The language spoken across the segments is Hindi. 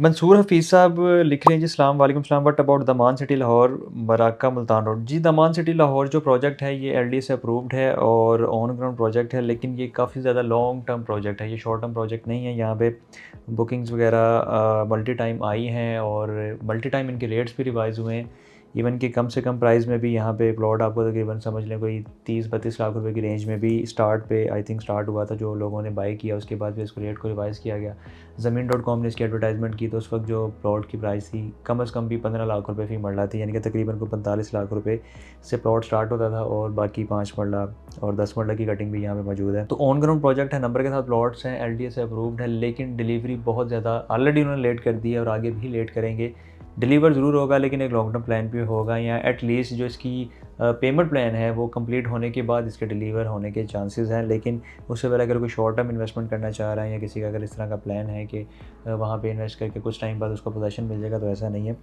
मंसूर हफ़ीज़ साहब लिख रहे हैं जी, अस्सलाम वालेकुम सलाम, what about Daman city Lahore Maraka Multan road. जी, दमान सिटी लाहौर जो प्रोजेक्ट है ये एलडी से अप्रूव्ड है और ऑन ग्राउंड प्रोजेक्ट है, लेकिन ये काफ़ी ज़्यादा लॉन्ग टर्म प्रोजेक्ट है, ये शॉर्ट टर्म प्रोजेक्ट नहीं है। यहाँ पे बुकिंग्स वगैरह मल्टी टाइम आई हैं और मल्टी टाइम इनके रेट्स भी रिवाइज़ हुए हैं। इवन कि कम से कम प्राइस में भी यहाँ पे प्लॉट आपको तकरीबन समझ लें कोई 30-32 लाख रुपए की रेंज में भी स्टार्ट पे आई थिंक स्टार्ट हुआ था। जो लोगों ने बाय किया उसके बाद भी इसको रेट को रिवाइज़ किया गया। ज़मीन डॉट कॉम ने इसकी एडवर्टाइजमेंट की तो उस वक्त जो प्लॉट की प्राइस थी कम से कम भी 15 लाख रुपए फ़ी मरला थी, यानी कि तकरीबन को 45 लाख रुपए से प्लॉट स्टार्ट होता था और बाकी 5 मरला और 10 मरला की कटिंग भी यहाँ पे मौजूद है। तो ऑन ग्राउंड प्रोजेक्ट है, नंबर के साथ प्लॉट्स हैं, एलडीए से अप्रूव्ड है, लेकिन डिलीवरी बहुत ज़्यादा ऑलरेडी उन्होंने लेट कर दी है और आगे भी लेट करेंगे। डिलीवर ज़रूर होगा लेकिन एक लॉन्ग टर्म प्लान भी होगा, या एटलीस्ट जो इसकी पेमेंट प्लान है वो कंप्लीट होने के बाद इसके डिलीवर होने के चांसेस हैं। लेकिन उससे पहले अगर कोई शॉर्ट टर्म इन्वेस्टमेंट करना चाह रहा है या किसी का अगर इस तरह का प्लान है कि वहाँ पे इन्वेस्ट करके कुछ टाइम बाद उसको पोजेसन मिल जाएगा, तो ऐसा नहीं है।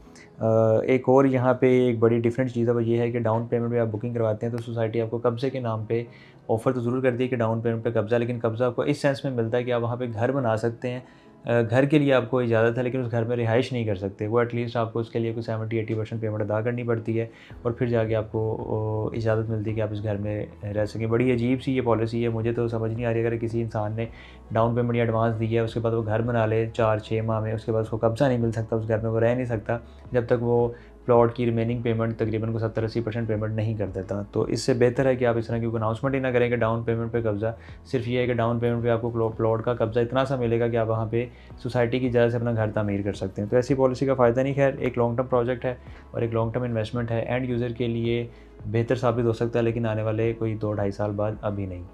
एक और यहाँ पे एक बड़ी डिफरेंट चीज़ है, वो ये है कि डाउन पेमेंट में आप बुकिंग करवाते हैं तो सोसाइटी आपको कब्ज़े के नाम पे ऑफ़र तो ज़रूर करती है कि डाउन पेमेंट पे कब्ज़ा, लेकिन कब्ज़ा आपको इस सेंस में मिलता है कि आप वहाँ पे घर बना सकते हैं। घर के लिए आपको इजाज़त है लेकिन उस घर में रिहाइश नहीं कर सकते। वो एटलीस्ट आपको उसके लिए कोई 70-80% पेमेंट अदा करनी पड़ती है और फिर जाके आपको इजाज़त मिलती है कि आप इस घर में रह सकें। बड़ी अजीब सी ये पॉलिसी है, मुझे तो समझ नहीं आ रही। अगर किसी इंसान ने डाउन पेमेंट या एडवांस दी है, उसके बाद वो घर बना ले 4-6 माह में, उसके बाद उसको कब्ज़ा नहीं मिल सकता उस घर में, वो रह नहीं सकता जब तक वो प्लॉट की रिमेनिंग पेमेंट तकरीबन को 70-80% पेमेंट नहीं कर देता। तो इससे बेहतर है कि आप इस तरह की कोई अनाउंसमेंट ही ना करें कि डाउन पेमेंट पे कब्ज़ा। सिर्फ ये है कि डाउन पेमेंट पे आपको प्लॉट का कब्ज़ा इतना सा मिलेगा कि आप वहाँ पे सोसाइटी की इजाज़त से अपना घर तामीर कर सकते हैं। तो ऐसी पॉलिसी का फ़ायदा नहीं। खैर, एक लॉन्ग टर्म प्रोजेक्ट है और एक लॉन्ग टर्म इन्वेस्टमेंट है, एंड यूज़र के लिए बेहतर साबित हो सकता है, लेकिन आने वाले कोई 2 ढाई साल बाद अभी नहीं।